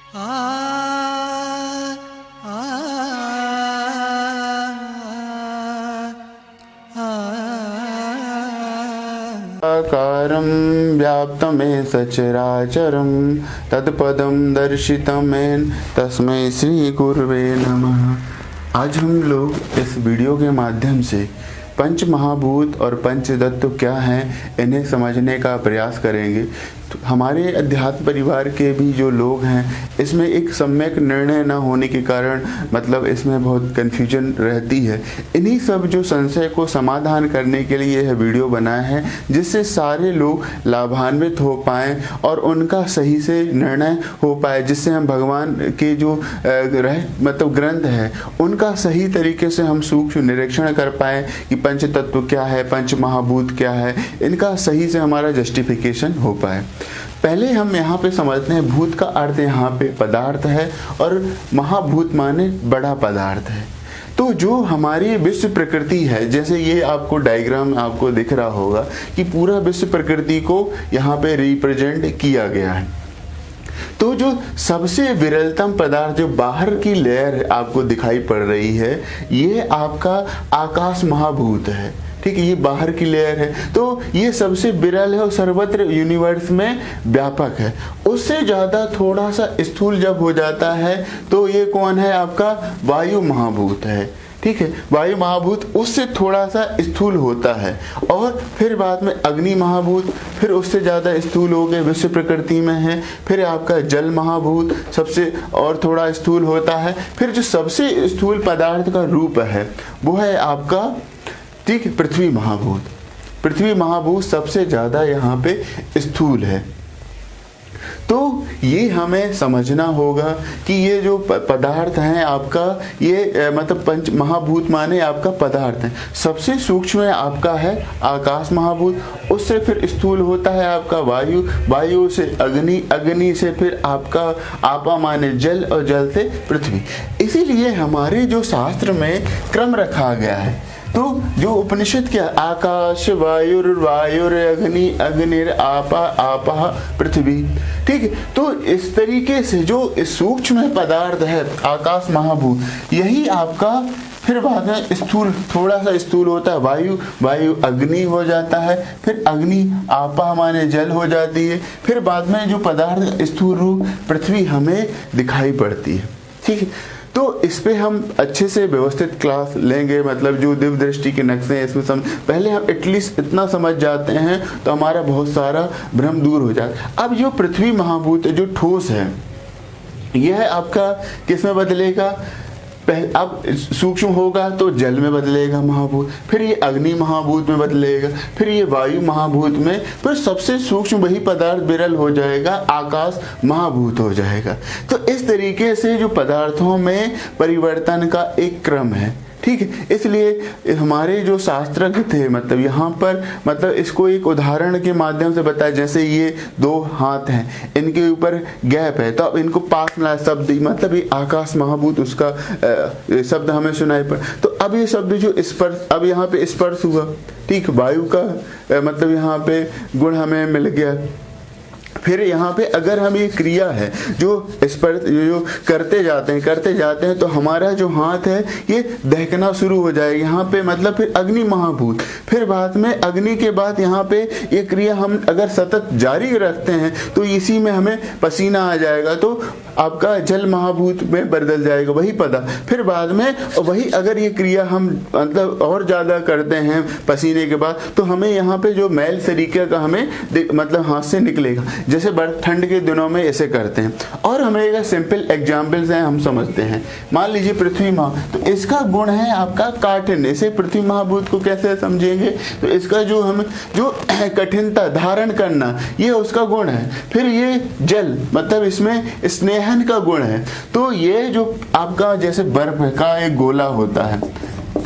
आकारं व्याप्तमेन सचराचरं तत्पदं दर्शितमेन तस्मै श्री गुरुवे नमः। आज हम लोग इस वीडियो के माध्यम से पंच महाभूत और पंच तत्व क्या हैं इन्हें समझने का प्रयास करेंगे। तो हमारे अध्यात्म परिवार के भी जो लोग हैं इसमें एक सम्यक निर्णय न होने के कारण मतलब इसमें बहुत कन्फ्यूजन रहती है। इन्हीं सब जो संशय को समाधान करने के लिए यह वीडियो बनाया है, जिससे सारे लोग लाभान्वित हो पाएँ और उनका सही से निर्णय हो पाए, जिससे हम भगवान के जो मतलब ग्रंथ है उनका सही तरीके से हम सूक्ष्म निरीक्षण कर पाएँ कि पंच तत्व क्या है, पंच महाभूत क्या है, इनका सही से हमारा जस्टिफिकेशन हो पाए। पहले हम यहाँ पे समझते हैं भूत का अर्थ यहाँ पे पदार्थ है और महाभूत माने बड़ा पदार्थ है। तो जो हमारी विश्व प्रकृति है, जैसे ये आपको डायग्राम आपको दिख रहा होगा कि पूरा विश्व प्रकृति को यहाँ पे रिप्रेजेंट किया गया है। तो जो सबसे विरलतम पदार्थ जो बाहर की लेयर आपको दिखाई पड़ रही है, ये आपका आकाश महाभूत है। ठीक है, ये बाहर की लेयर है, तो ये सबसे विरल है और सर्वत्र यूनिवर्स में व्यापक है। उससे ज़्यादा थोड़ा सा स्थूल जब हो जाता है तो ये कौन है, आपका वायु महाभूत है। ठीक है, वायु महाभूत उससे थोड़ा सा स्थूल होता है और फिर बाद में अग्नि महाभूत, फिर उससे ज़्यादा स्थूल हो गए विश्व प्रकृति में है। फिर आपका जल महाभूत सबसे और थोड़ा स्थूल होता है। फिर जो सबसे स्थूल पदार्थ का रूप है वो है आपका, ठीक है, पृथ्वी महाभूत। पृथ्वी महाभूत सबसे ज़्यादा यहाँ पे स्थूल है। तो ये हमें समझना होगा कि ये जो पदार्थ हैं आपका, ये मतलब पंच महाभूत माने आपका पदार्थ है। सबसे सूक्ष्म आपका है आकाश महाभूत, उससे फिर स्थूल होता है आपका वायु, वायु से अग्नि, अग्नि से फिर आपका आपा माने जल और जल से पृथ्वी। इसीलिए हमारे जो शास्त्र में क्रम रखा गया है, तो जो उपनिषद क्या, आकाश वायुर अग्नि अग्निर आपा आपा पृथ्वी। ठीक है, तो इस तरीके से जो सूक्ष्म पदार्थ है आकाश महाभूत, यही आपका फिर बाद में स्थूल, थोड़ा सा स्थूल होता है वायु, वायु अग्नि हो जाता है, फिर अग्नि आपा माने जल हो जाती है, फिर बाद में जो पदार्थ स्थूल रूप पृथ्वी हमें दिखाई पड़ती है। ठीक है, तो इस पे हम अच्छे से व्यवस्थित क्लास लेंगे, मतलब जो दिव्य दृष्टि के नक्शे हैं इसमें पहले हम एटलीस्ट इतना समझ जाते हैं तो हमारा बहुत सारा भ्रम दूर हो जाता है। अब जो पृथ्वी महाभूत जो ठोस है, यह आपका किस में बदलेगा, अब सूक्ष्म होगा तो जल में बदलेगा महाभूत, फिर ये अग्नि महाभूत में बदलेगा, फिर ये वायु महाभूत में, फिर सबसे सूक्ष्म वही पदार्थ विरल हो जाएगा, आकाश महाभूत हो जाएगा। तो इस तरीके से जो पदार्थों में परिवर्तन का एक क्रम है। ठीक है, इसलिए हमारे जो शास्त्रज्ञ थे मतलब यहाँ पर मतलब इसको एक उदाहरण के माध्यम से बताया, जैसे ये दो हाथ हैं, इनके ऊपर गैप है, तो अब इनको पास मिला शब्द, मतलब ये आकाश महाभूत उसका शब्द हमें सुनाई पड़ा। तो अब ये शब्द जो स्पर्श, अब यहाँ पे स्पर्श हुआ, ठीक, वायु का मतलब यहाँ पे गुण हमें मिल गया। फिर यहाँ पे अगर हम ये क्रिया है जो स्पर्श जो करते जाते हैं तो हमारा जो हाथ है ये दहकना शुरू हो जाएगा यहाँ पे, मतलब फिर अग्नि महाभूत, फिर बाद में अग्नि के बाद यहाँ पे ये क्रिया हम अगर सतत जारी रखते हैं तो इसी में हमें पसीना आ जाएगा, तो आपका जल महाभूत में बदल जाएगा वही पदा। फिर बाद में वही अगर ये क्रिया हम मतलब और ज़्यादा करते हैं पसीने के बाद, तो हमें यहाँ पे जो मैल सरीके का हमें मतलब हाथ से निकलेगा, जैसे ठंड के दिनों में ऐसे करते हैं। और हमें एक सिंपल एग्जाम्पल्स हैं, हम समझते हैं। मान लीजिए पृथ्वी महा, तो इसका गुण है आपका काठिन्य। इसे पृथ्वी महाभूत को कैसे समझेंगे, तो इसका जो हम जो कठिनता धारण करना ये उसका गुण है। फिर ये जल मतलब इसमें स्नेहन का गुण है। तो ये जो आपका जैसे बर्फ का एक गोला होता है,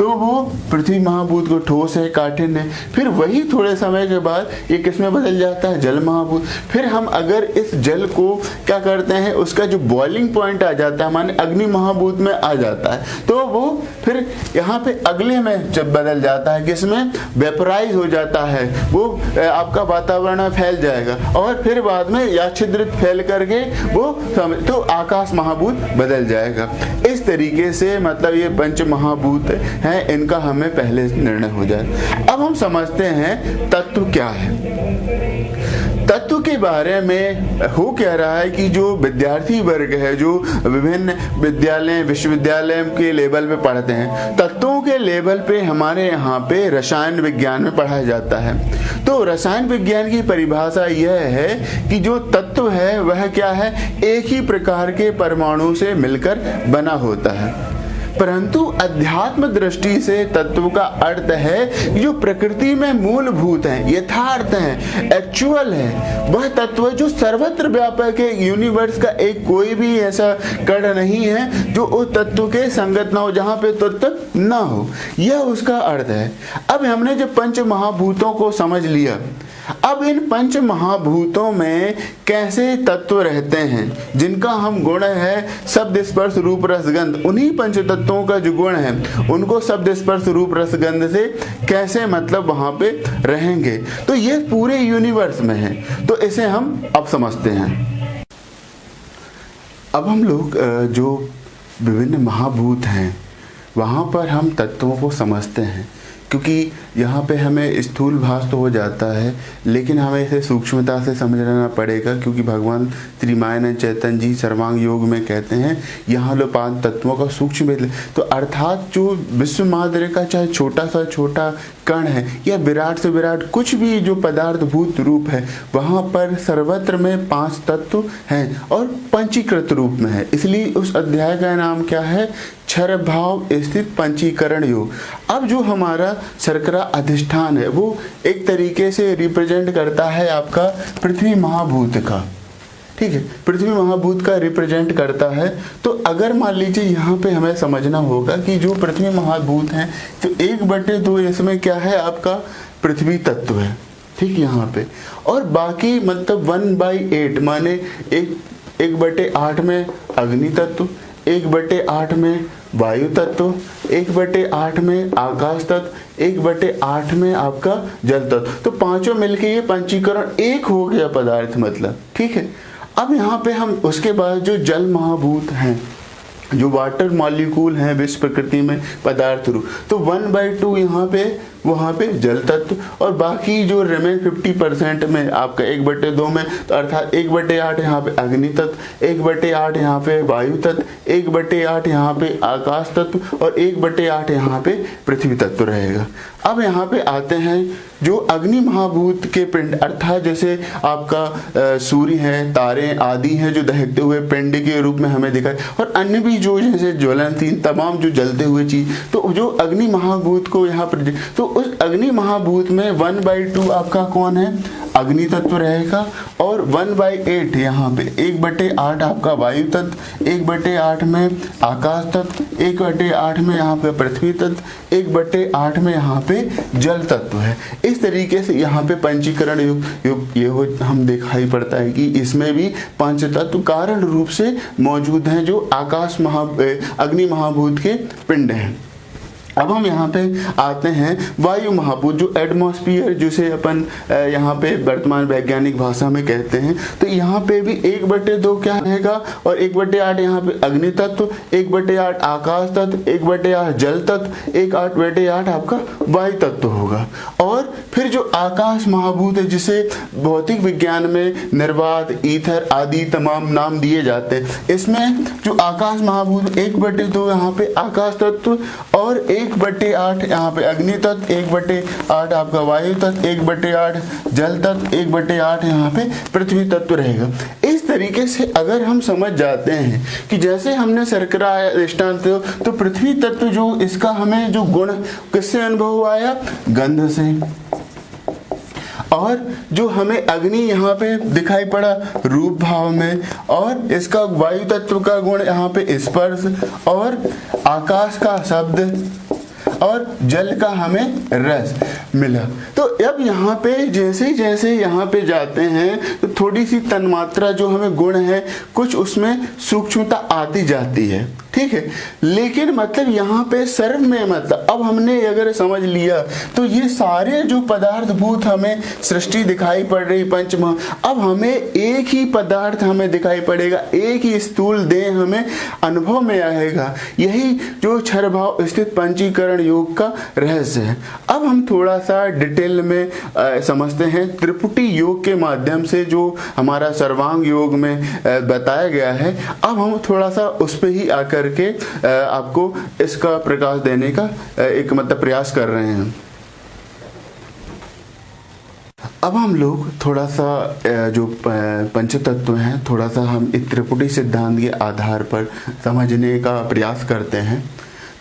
तो वो पृथ्वी महाभूत को ठोस है, काठिन्य है। फिर वही थोड़े समय के बाद ये किसमें बदल जाता है, जल महाभूत। फिर हम अगर इस जल को क्या करते हैं, उसका जो बॉइलिंग पॉइंट आ जाता है, माने अग्नि महाभूत में आ जाता है, तो वो फिर यहाँ पे अगले में जब बदल जाता है, किसमें, वेपराइज हो जाता है, वो आपका वातावरण में फैल जाएगा और फिर बाद में या छिद्रित फैल करके वो तो आकाश महाभूत बदल जाएगा। इस तरीके से मतलब ये पंच महाभूत हैं, इनका हमें पहले निर्णय हो जाए। अब हम समझते हैं तत्व क्या है। तत्व के बारे में हो क्या रहा है कि जो विद्यार्थी वर्ग है, जो विभिन्न विद्यालय विश्वविद्यालय के लेवल पे पढ़ते हैं, तत्वों के लेवल पे हमारे यहाँ पे रसायन विज्ञान में पढ़ाया जाता है। तो रसायन विज्ञान की परिभाषा यह है कि जो तत्व है वह क्या है, एक ही प्रकार के परमाणु से मिलकर बना होता है। परंतु अध्यात्म दृष्टि से तत्व का अर्थ है कि जो प्रकृति में मूलभूत है, यथार्थ है, एक्चुअल है, वह तत्व जो सर्वत्र व्यापक है। यूनिवर्स का एक कोई भी ऐसा कण नहीं है जो उस तत्व के संगत ना हो, जहां पे तत्व ना हो, यह उसका अर्थ है। अब हमने जब पंच महाभूतों को समझ लिया, अब इन पंच महाभूतों में कैसे तत्व रहते हैं, जिनका हम गुण है शब्द स्पर्श रूप रस गंध, उन्हीं पंच तत्वों का जो गुण है उनको शब्द स्पर्श रूप रस गंध से कैसे मतलब वहां पे रहेंगे, तो ये पूरे यूनिवर्स में है। तो इसे हम अब समझते हैं। अब हम लोग जो विभिन्न महाभूत हैं वहां पर हम तत्वों को समझते हैं, क्योंकि यहाँ पे हमें स्थूल भास तो हो जाता है, लेकिन हमें इसे सूक्ष्मता से समझना पड़ेगा, क्योंकि भगवान श्री मायानंद चैतन्य जी सर्वांग योग में कहते हैं यहाँ लो 5 तत्वों का सूक्ष्म। तो अर्थात जो विश्व मादरे का चाहे छोटा सा छोटा कण है या विराट से विराट कुछ भी जो पदार्थभूत रूप है, वहाँ पर सर्वत्र में 5 तत्व हैं और पंचीकृत रूप में है। इसलिए उस अध्याय का नाम क्या है, क्षर भाव स्थित पंचीकरण योग। अब जो हमारा शर्करा अधिष्ठान है वो एक तरीके से रिप्रेजेंट करता है आपका पृथ्वी महाभूत का, ठीक है, पृथ्वी महाभूत का रिप्रेजेंट करता है। तो अगर मान लीजिए यहाँ पे हमें समझना होगा कि जो पृथ्वी महाभूत है तो 1/2 इसमें क्या है, आपका पृथ्वी तत्व है, ठीक, यहाँ पे, और बाकी मतलब 1/8 माने 1/8 में अग्नि तत्व, 1/8 में वायु तत्व, 1/8 में आकाश तत्व, 1/8 में आपका जल तत्व। तो पांचों मिलके ये पंचीकरण एक हो गया पदार्थ मतलब, ठीक है। अब यहाँ पे हम उसके बाद जो जल महाभूत हैं, जो वाटर मॉलिक्यूल हैं विश्व प्रकृति में पदार्थ रूप, तो 1/2 यहाँ पे वहाँ पे जल तत्व, और बाकी जो रिमेन 50% में आपका 1/2 में, तो अर्थात 1/8 यहाँ पे अग्नि तत्व, 1/8 यहाँ पे वायु तत्व, 1/8 यहाँ पे आकाश तत्व और 1/8 यहाँ पे पृथ्वी तत्व रहेगा। अब यहाँ पे आते हैं जो अग्नि महाभूत के पिंड, अर्थात जैसे आपका सूर्य है, तारे आदि हैं जो दहकते हुए पिंड के रूप में हमें दिखाए, और अन्य भी जो जैसे ज्वलनशील तमाम जो जलते हुए चीज, तो जो अग्नि महाभूत को यहाँ पर, तो उस अग्नि महाभूत में 1/2 आपका कौन है, अग्नि तत्व रहेगा, और 1/8 यहाँ पे 1/8 आपका वायु तत्व, 1/8 में आकाश तत्व, 1/8 में यहाँ पे पृथ्वी तत्व, 1/8 में यहाँ पे जल तत्व है। इस तरीके से यहाँ पे पंचीकरण युग ये हो हम दिखाई पड़ता है कि इसमें भी 5 तत्व कारण रूप से मौजूद हैं जो आकाश अग्नि महाभूत के पिंड हैं। अब हम यहाँ पे आते हैं वायु महाभूत, जो एटमॉस्फेयर जिसे अपन यहाँ पे वर्तमान वैज्ञानिक भाषा में कहते हैं। तो यहाँ पे भी 1/2 क्या रहेगा, और 1/8 यहाँ पे अग्नि तत्व, 1/8 आकाश तत्व, 1/8 जल तत्व, 1/8 आपका वायु तत्व होगा। और फिर जो आकाश महाभूत है जिसे भौतिक विज्ञान में निर्वात, ईथर आदि तमाम नाम दिए जाते हैं, इसमें जो आकाश महाभूत 1/2 यहाँ पे आकाश तत्व और 1/8 यहाँ पे अग्नि तत्व, 1/8 आपका वायु तत्व, 1/8 जल तत्व, 1/8 यहाँ पे पृथ्वी तत्व रहेगा। इस तरीके से अगर हम समझ जाते हैं कि जैसे हमने शर्करा अधिष्ठान तो पृथ्वी तत्व जो इसका हमें जो गुण किससे अनुभव आया, गंध से, और जो हमें अग्नि यहाँ पे दिखाई पड़ा रूप भाव में, और इसका वायु तत्व का गुण यहाँ पे स्पर्श, और आकाश का शब्द, और जल का हमें रस मिला। तो अब यहाँ पे जैसे जैसे यहाँ पे जाते हैं तो थोड़ी सी तन्मात्रा जो हमें गुण है कुछ उसमें सूक्ष्मता आती जाती है, ठीक है। लेकिन मतलब यहाँ पे सर्व में मतलब अब हमने अगर समझ लिया तो ये सारे जो पदार्थ भूत हमें सृष्टि दिखाई पड़ रही पंचमहा, अब हमें एक ही पदार्थ हमें दिखाई पड़ेगा, एक ही स्थूल देह हमें अनुभव में आएगा। यही जो क्षर भाव स्थित पंचीकरण योग का रहस्य है। अब हम थोड़ा सा डिटेल में समझते हैं त्रिपुटी योग के माध्यम से जो हमारा सर्वांग योग में बताया गया है। अब हम थोड़ा सा उस पर ही आकर के आपको इसका प्रकाश देने का एक मतलब प्रयास कर रहे हैं। अब हम लोग थोड़ा सा जो पंचतत्व हैं थोड़ा सा हम इस त्रिपुटी सिद्धांत के आधार पर समझने का प्रयास करते हैं।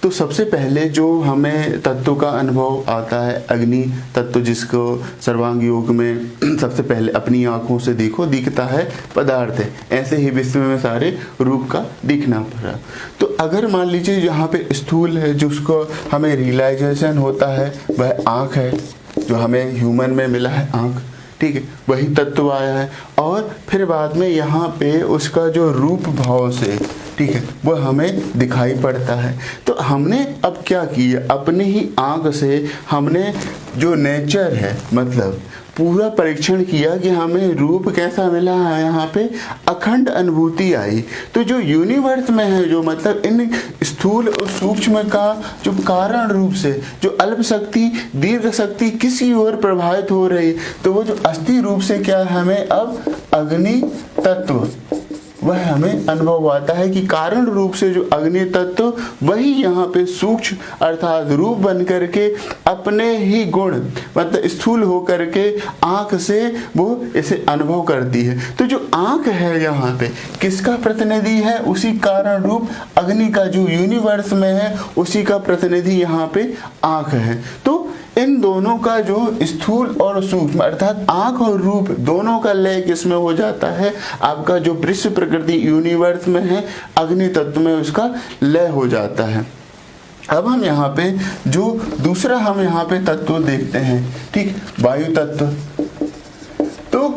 तो सबसे पहले जो हमें तत्व का अनुभव आता है अग्नि तत्व, जिसको सर्वांग योग में सबसे पहले अपनी आंखों से देखो दिखता है पदार्थ है, ऐसे ही विश्व में सारे रूप का दिखना पड़ा। तो अगर मान लीजिए यहाँ पे स्थूल है जिसको हमें रियलाइजेशन होता है वह आँख है, जो हमें ह्यूमन में मिला है आँख, ठीक है, वही तत्व आया है। और फिर बाद में यहाँ पे उसका जो रूप भाव से, ठीक है, वह हमें दिखाई पड़ता है। तो हमने अब क्या किया, अपने ही आँख से हमने जो नेचर है मतलब पूरा परीक्षण किया कि हमें रूप कैसा मिला है, यहाँ पे अखंड अनुभूति आई। तो जो यूनिवर्स में है जो मतलब इन स्थूल और सूक्ष्म का जो कारण रूप से जो अल्प शक्ति दीर्घ शक्ति किसी ओर प्रभावित हो रही, तो वो जो अस्थि रूप से क्या हमें अब अग्नि तत्व वह हमें अनुभव आता है कि कारण रूप से जो अग्नि तत्व वही यहाँ पे सूक्ष्म अर्थात रूप बन करके अपने ही गुण मतलब स्थूल हो करके आँख से वो इसे अनुभव करती है। तो जो आँख है यहाँ पे किसका प्रतिनिधि है, उसी कारण रूप अग्नि का जो यूनिवर्स में है उसी का प्रतिनिधि यहाँ पे आँख है। तो इन दोनों का जो स्थूल और सूक्ष्म अर्थात आँख और रूप दोनों का लय किसमें हो जाता है, आपका जो विश्व प्रकृति यूनिवर्स में है अग्नि तत्व में उसका लय हो जाता है। अब हम यहाँ पे जो दूसरा हम यहाँ पे तत्व देखते हैं, ठीक, वायु तत्व। तो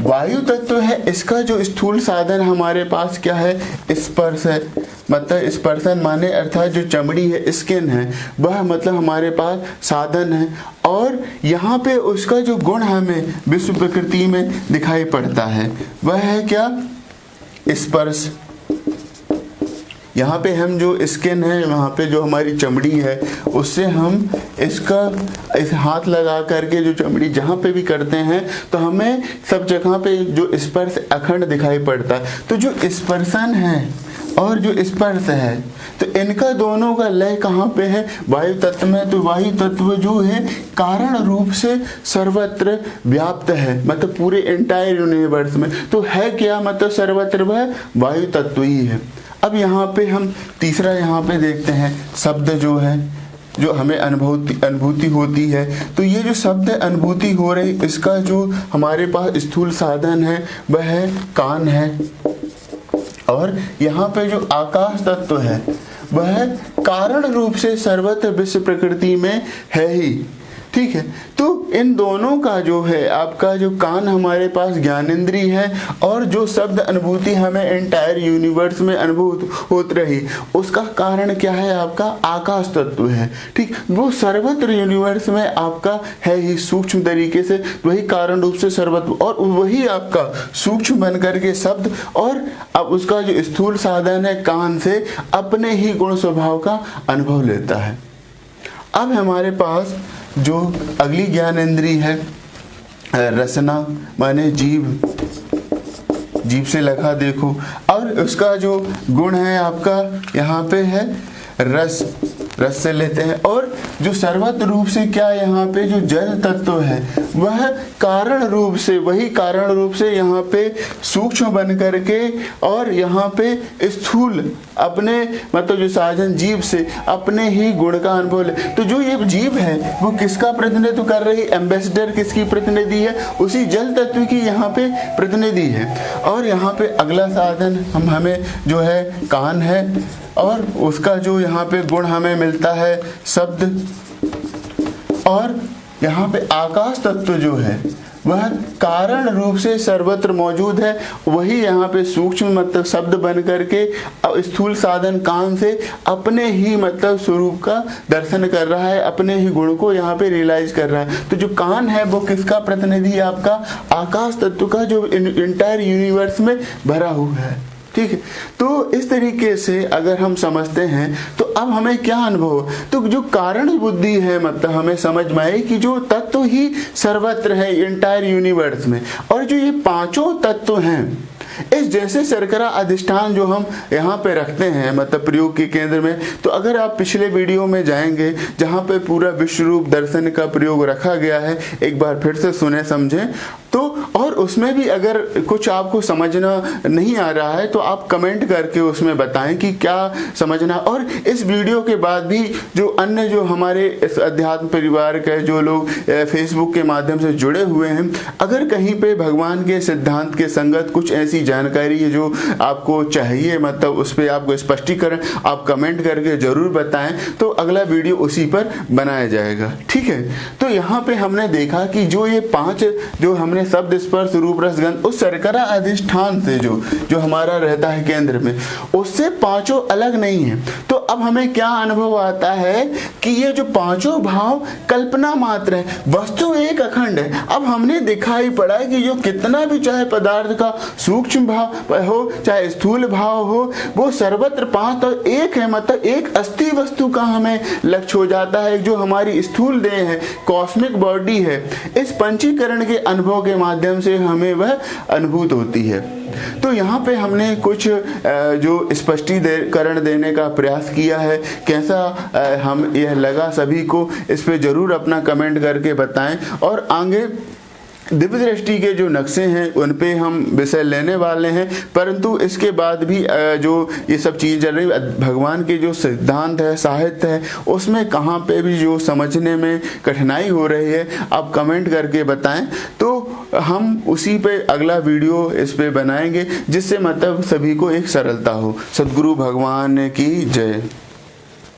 वायु तत्व है, इसका जो स्थूल साधन हमारे पास क्या है, स्पर्श है। मतलब स्पर्शन माने अर्थात जो चमड़ी है स्किन है वह मतलब हमारे पास साधन है। और यहाँ पे उसका जो गुण हमें विश्व प्रकृति में दिखाई पड़ता है वह है क्या, स्पर्श। यहाँ पे हम जो स्किन है वहाँ पे जो हमारी चमड़ी है उससे हम इसका इस हाथ लगा करके जो चमड़ी जहाँ पे भी करते हैं तो हमें सब जगह पे जो स्पर्श अखंड दिखाई पड़ता है। तो जो स्पर्शन है और जो स्पर्श है तो इनका दोनों का लय कहाँ पे है, वायु तत्व में। तो वायु तत्व जो है कारण रूप से सर्वत्र व्याप्त है, मतलब पूरे एंटायर यूनिवर्स में। तो है क्या, मतलब सर्वत्र वह वायु तत्व ही है। अब यहाँ पे हम तीसरा यहाँ पे देखते हैं शब्द जो है जो हमें अनुभूति होती है। तो ये जो शब्द अनुभूति हो रही इसका जो हमारे पास स्थूल साधन है वह है कान है। और यहाँ पे जो आकाश तत्व है वह कारण रूप से सर्वत्र विश्व प्रकृति में है ही, ठीक है। तो इन दोनों का जो है आपका जो कान हमारे पास ज्ञानेंद्री है और जो शब्द अनुभूति हमें एंटायर यूनिवर्स में अनुभूत होत रही उसका कारण क्या है, आपका आकाश तत्व है, ठीक। वो सर्वत्र यूनिवर्स में आपका है ही सूक्ष्म तरीके से, वही कारण रूप से सर्वत्र और वही आपका सूक्ष्म बन करके शब्द और अब उसका जो स्थूल साधन है कान से अपने ही गुण स्वभाव का अनुभव लेता है। अब हमारे पास जो अगली ज्ञानेंद्री है रसना माने जीभ, जीभ से लगा देखो। और उसका जो गुण है आपका यहाँ पे है रस, रस से लेते हैं। और जो सर्वत्र रूप से क्या यहाँ पे जो जल तत्व है वह कारण रूप से वही कारण रूप से यहाँ पे सूक्ष्म बन करके और यहाँ पे स्थूल अपने मतलब जो साधन जीव से अपने ही गुण का अनुभव ले। तो जो ये जीव है वो किसका प्रतिनिधित्व कर रही, एम्बेसडर किसकी प्रतिनिधि है, उसी जल तत्व की यहाँ पे प्रतिनिधि है। और यहाँ पे अगला साधन हमें जो है कान है और उसका जो यहाँ पे गुण हमें मिलता है शब्द, और यहाँ पे आकाश तत्व जो है वह कारण रूप से सर्वत्र मौजूद है, वही यहाँ पे सूक्ष्म मतलब शब्द बन करके स्थूल साधन कान से अपने ही मतलब स्वरूप का दर्शन कर रहा है, अपने ही गुण को यहाँ पे रियलाइज कर रहा है। तो जो कान है वो किसका प्रतिनिधि है? आपका आकाश तत्व का, जो इंटायर यूनिवर्स में भरा हुआ है। ठीक है, तो इस तरीके से अगर हम समझते हैं तो अब हमें क्या अनुभव, तो जो कारण बुद्धि है मतलब हमें समझ में आए कि जो तत्व ही सर्वत्र है इंटायर यूनिवर्स में, और जो ये पांचों तत्व हैं इस जैसे शर्करा अधिष्ठान जो हम यहाँ पे रखते हैं मतलब प्रयोग के केंद्र में, तो अगर आप पिछले वीडियो में जाएंगे जहाँ पे पूरा विश्व रूप दर्शन का प्रयोग रखा गया है, एक बार फिर से सुने समझें तो, और उसमें भी अगर कुछ आपको समझना नहीं आ रहा है तो आप कमेंट करके उसमें बताएं कि क्या समझना। और इस वीडियो के बाद भी जो अन्य जो हमारे इस अध्यात्म परिवार के जो लोग फेसबुक के माध्यम से जुड़े हुए हैं, अगर कहीं पे भगवान के सिद्धांत के संगत कुछ ऐसी जानकारी है जो आपको चाहिए मतलब उस पर आपको स्पष्टीकरण आप कमेंट करके जरूर बताएं, तो अगला वीडियो उसी पर बनाया जाएगा। ठीक है, तो यहाँ पे हमने देखा कि जो ये पांच जो हमने शब्द स्पर्श रूप रस गंध उस शर्करा अधिष्ठान से जो हमारा रहता है केंद्र में, उससे पांचों अलग नहीं है। तो अब हमें क्या अनुभव आता है कि ये जो पांचों भाव कल्पना मात्र है, वस्तु एक अखंड है। अब हमने दिखाई पड़ा है कि जो कितना भी चाहे पदार्थ का सूक्ष्म भाव हो चाहे स्थूल भाव हो, वो सर्वत्र पांच तो एक है, मतलब एक अस्थि वस्तु का हमें लक्ष्य हो जाता है। जो हमारी स्थूल देह है, कॉस्मिक बॉडी है, इस पंचीकरण के अनुभव के माध्यम से हमें वह अनुभूत होती है। तो यहाँ पे हमने कुछ जो स्पष्टीकरण देने का प्रयास किया है, कैसा हम यह लगा सभी को, इस पे जरूर अपना कमेंट करके बताएं। और आगे दिव्य दृष्टि के जो नक्शे हैं उन पे हम विषय लेने वाले हैं, परंतु इसके बाद भी जो ये सब चीज़ चल रही, भगवान के जो सिद्धांत है, साहित्य है, उसमें कहाँ पे भी जो समझने में कठिनाई हो रही है आप कमेंट करके बताएं, तो हम उसी पे अगला वीडियो इस पे बनाएंगे जिससे मतलब सभी को एक सरलता हो। सद्गुरु भगवान की जय।